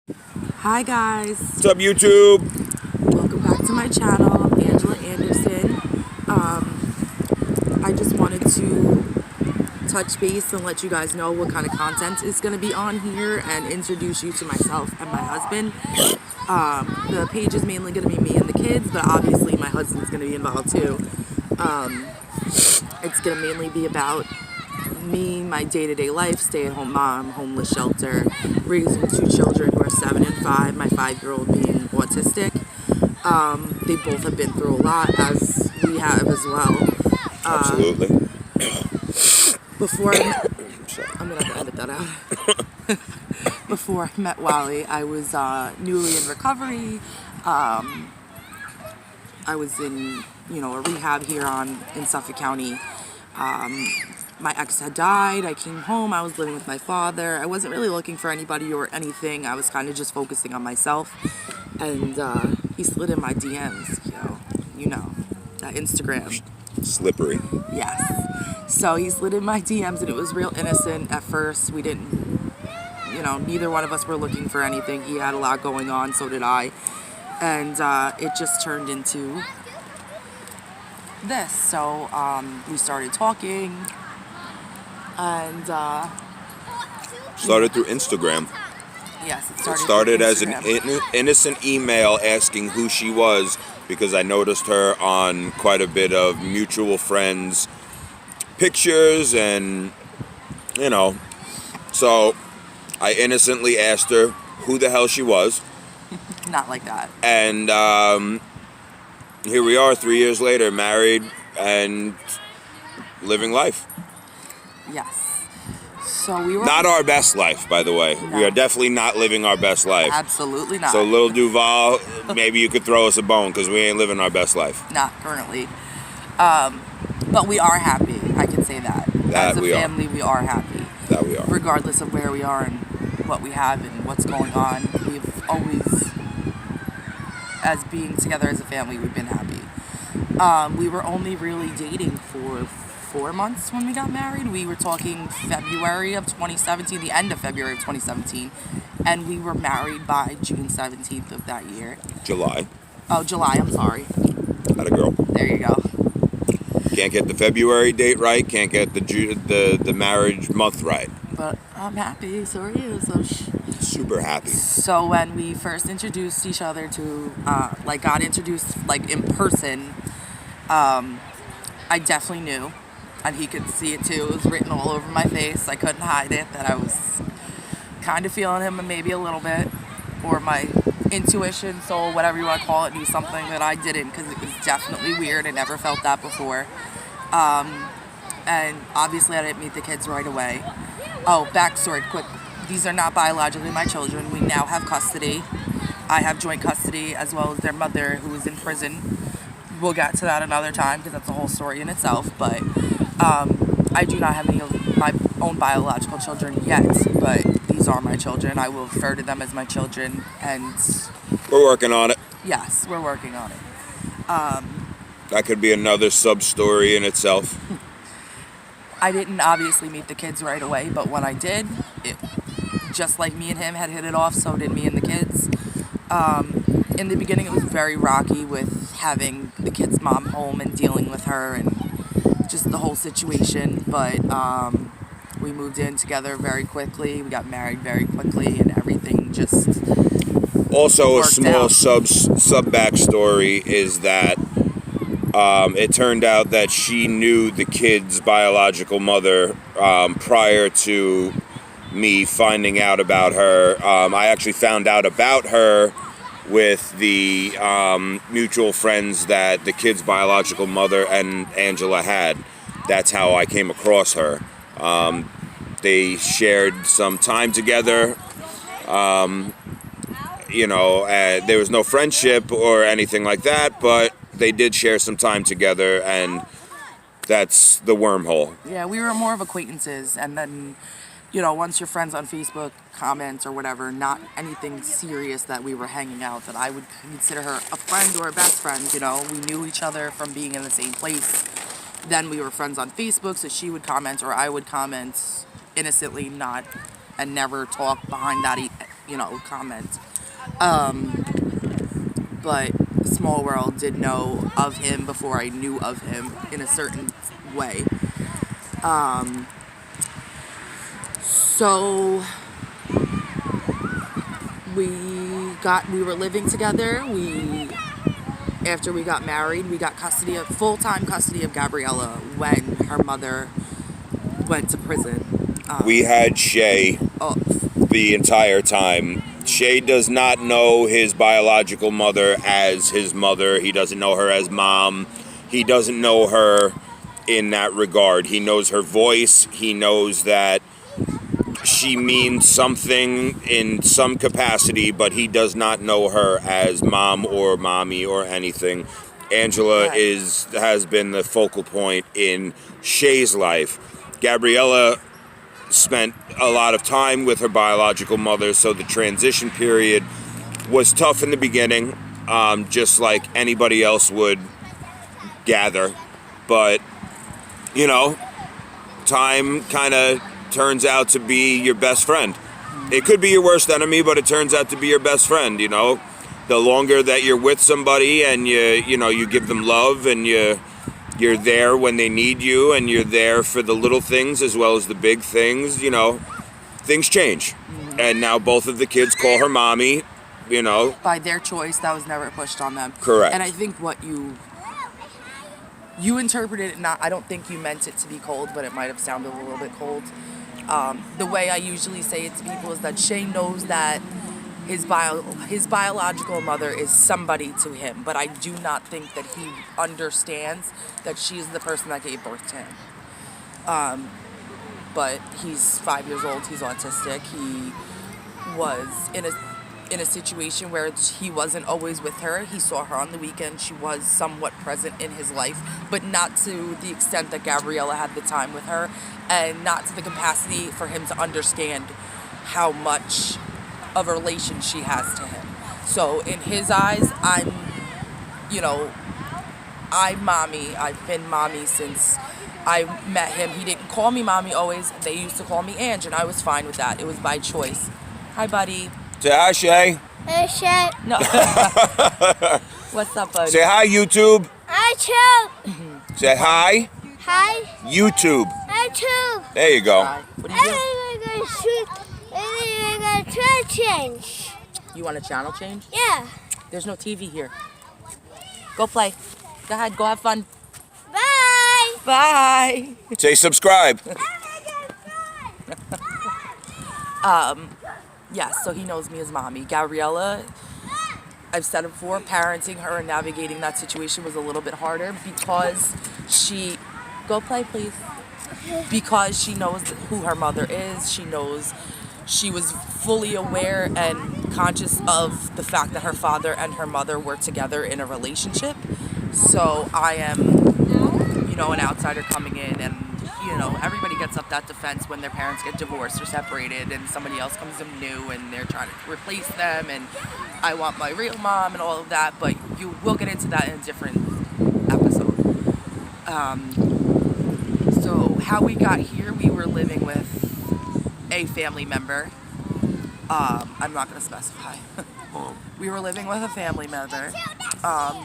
Hi guys, What's up, YouTube? welcome back to my channel. I'm Angela Anderson. I just wanted to touch base and let you guys know what kind of content is going to be on here and introduce you to myself and my husband. The page is mainly going to be me and the kids, but obviously my husband's going to be involved too. It's going to mainly be about me, my day-to-day life, stay-at-home mom, homeless shelter, raising two children who are 7 and 5, my 5-year-old being autistic. They both have been through a lot, as we have as well. Absolutely. Before I'm gonna have to edit that out. Before I met Wally, I was newly in recovery. I was in, a rehab here in Suffolk County. My ex had died. I came home. I was living with my father. I wasn't really looking for anybody or anything. I was kind of just focusing on myself. And he slid in my DMs, that Instagram. Slippery. Yes. So he slid in my DMs, and it was real innocent at first. We didn't, neither one of us were looking for anything. He had a lot going on, so did I. And it just turned into this. So we started talking, and Started through Instagram. yes, it It started. started through as an innocent email asking who she was because I noticed her on quite a bit of mutual friends' pictures and, so I innocently asked her who the hell she was. Not like that. And here we are 3 years later, married and living life. Yes. So we were Not our best life, by the way. No. We are definitely not living our best life. Absolutely not. So, Lil Duval, maybe you could throw us a bone because we ain't living our best life. Not currently. But we are happy. I can say that. That As a we are. family, we are happy. That we are. Regardless of where we are and what we have and what's going on, we've always, as being together as a family, we've been happy. We were only really dating for 4 months when we got married. We were talking February of 2017, the end of February of 2017, and we were married by June 17th of that year. July. Oh, July, I'm sorry. Had a girl. There you go. Can't get the February date right. Can't get the marriage month right. But I'm happy, so are you. So Super happy. So when we first introduced each other to, got introduced, in person, I definitely knew, and he could see it too. It was written all over my face. I couldn't hide it, that I was kind of feeling him maybe a little bit, or my intuition, soul, whatever you want to call it, knew something that I didn't, because it was definitely weird. I never felt that before. And obviously I didn't meet the kids right away. Oh, backstory quick. These are not biologically my children. We now have custody. I have joint custody as well as their mother, who is in prison. We'll get to that another time because that's a whole story in itself. But I do not have any of my own biological children yet. But these are my children. I will refer to them as my children. And We're working on it. yes, we're working on it. That could be another sub-story in itself. I didn't obviously meet the kids right away, but when I did, just like me and him had hit it off, so did me and the kids. In the beginning, it was very rocky with having the kids' mom home and dealing with her and just the whole situation. But we moved in together very quickly. We got married very quickly, and everything just Also, a worked small out. sub backstory is that it turned out that she knew the kid's biological mother prior to me finding out about her. I actually found out about her with the mutual friends that the kid's biological mother and Angela had. That's how I came across her. They shared some time together. There was no friendship or anything like that, but they did share some time together, and that's the wormhole. Yeah, we were more of acquaintances, and then, once you're friends on Facebook, comments or whatever, not anything serious that we were hanging out, that I would consider her a friend or a best friend, we knew each other from being in the same place. Then we were friends on Facebook, so she would comment or I would comment innocently, not, and never talk behind that comment. But Small World did know of him before I knew of him in a certain way. So we were living together. After we got married, we got full-time custody of Gabriella when her mother went to prison. We had Shay Oh, the entire time. Shay does not know his biological mother as his mother. He doesn't know her as mom. He doesn't know her in that regard. He knows her voice. He knows that she means something in some capacity, but he does not know her as mom or mommy or anything. Angela right. has been the focal point in Shay's life. Gabriella spent a lot of time with her biological mother, so the transition period was tough in the beginning, just like anybody else would gather. But, you know, time kind of turns out to be your best friend. It could be your worst enemy, but it turns out to be your best friend, you know. The longer that you're with somebody and you give them love and you're there when they need you and you're there for the little things as well as the big things, things change. And now both of the kids call her mommy, By their choice, that was never pushed on them. Correct. And I think what you interpreted it, not, I don't think you meant it to be cold, but it might have sounded a little bit cold. The way I usually say it to people is that Shane knows that his biological mother is somebody to him, but I do not think that he understands that she is the person that gave birth to him. But he's 5 years old. He's autistic. He was in a situation where he wasn't always with her. He saw her on the weekend. She was somewhat present in his life, but not to the extent that Gabriella had the time with her, and not to the capacity for him to understand how much of a relation she has to him. So in his eyes, I'm mommy. I've been mommy since I met him. He didn't call me mommy always. They used to call me Ange, and I was fine with that. It was by choice. Hi, buddy. Say hi, Shay. Hey, Shay. No. What's up, buddy? Say hi, YouTube. Hi, Tube. Say hi, Hi. YouTube. Hi, Tube. There you go. Hi. What are you doing? I'm going to change. You want a channel change? Yeah. There's no TV here. Go play. Go ahead. Go have fun. Bye. Bye. Say subscribe. Yes, so he knows me as mommy. Gabriella, I've said it before, parenting her and navigating that situation was a little bit harder because she... Go play, please. Because she knows who her mother is. She knows she was fully aware and conscious of the fact that her father and her mother were together in a relationship. So I am, an outsider coming in, and everybody gets up that defense when their parents get divorced or separated and somebody else comes in new and they're trying to replace them, and I want my real mom and all of that, but we'll get into that in a different episode. So how we got here, we were living with a family member. I'm not going to specify. We were living with a family member.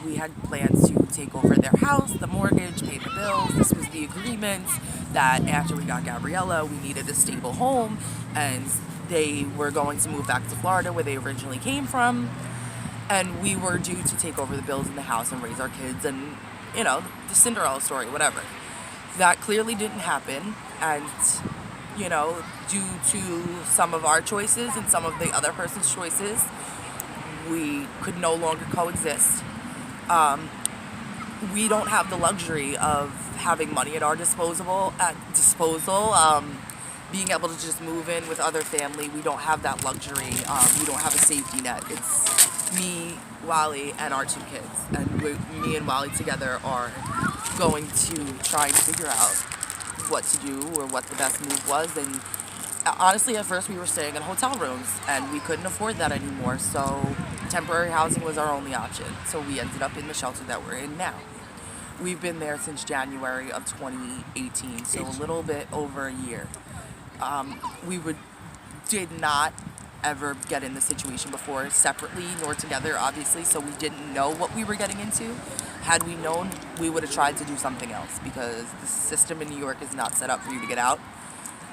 We had plans to take over their house, the mortgage, pay the bills. This was the agreement that after we got Gabriella, we needed a stable home, and they were going to move back to Florida where they originally came from, and we were due to take over the bills in the house and raise our kids, and the Cinderella story, whatever. That clearly didn't happen, and due to some of our choices and some of the other person's choices, we could no longer coexist. We don't have the luxury of having money at our disposal. Being able to just move in with other family, we don't have that luxury. We don't have a safety net. It's me, Wally, and our two kids. And me and Wally together are going to try and figure out what to do or what the best move was. And honestly, at first we were staying in hotel rooms and we couldn't afford that anymore. So temporary housing was our only option. So we ended up in the shelter that we're in now. We've been there since January of 2018, so a little bit over a year. We did not ever get in this situation before separately nor together, obviously, so we didn't know what we were getting into. Had we known, we would have tried to do something else because the system in New York is not set up for you to get out.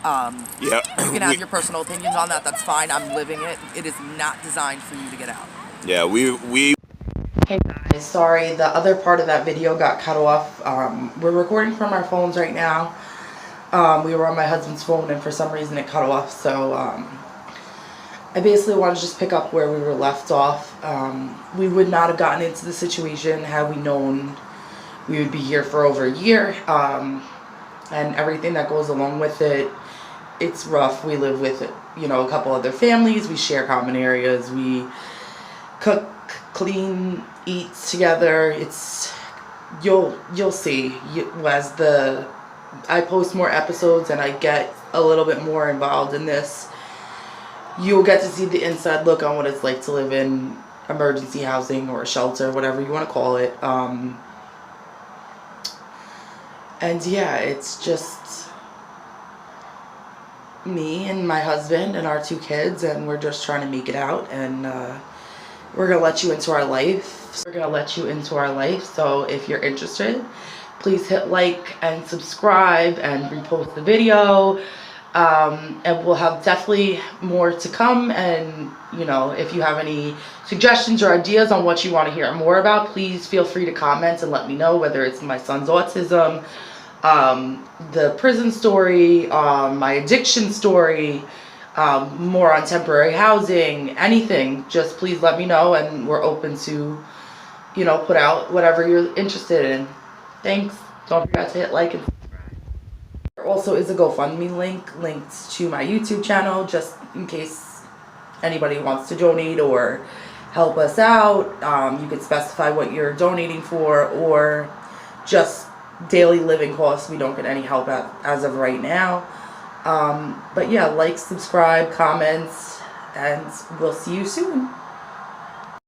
Yeah. You can have your personal opinions on that, that's fine. I'm living it. It is not designed for you to get out. Yeah, we Hey guys, sorry, the other part of that video got cut off. We're recording from our phones right now. We were on my husband's phone and for some reason it cut off, so I basically want to just pick up where we were left off. We would not have gotten into the situation had we known we would be here for over a year, and everything that goes along with it. It's rough. We live with, a couple other families. We share common areas. We cook, clean, eat together. You'll see as I post more episodes and I get a little bit more involved in this. You'll get to see the inside look on what it's like to live in emergency housing or a shelter, whatever you want to call it. And yeah, it's just me and my husband and our 2 kids, and we're just trying to make it out, and we're gonna let you into our life. So if you're interested, please hit like and subscribe and repost the video, and we'll have definitely more to come. And if you have any suggestions or ideas on what you want to hear more about, please feel free to comment and let me know, whether it's my son's autism, the prison story, my addiction story, more on temporary housing, anything. Just please let me know, and we're open to put out whatever you're interested in. Thanks. Don't forget to hit like and subscribe. There also is a GoFundMe linked to my YouTube channel, just in case anybody wants to donate or help us out. You could specify what you're donating for, or just daily living costs. We don't get any help as of right now. But yeah, like, subscribe, comments, and we'll see you soon.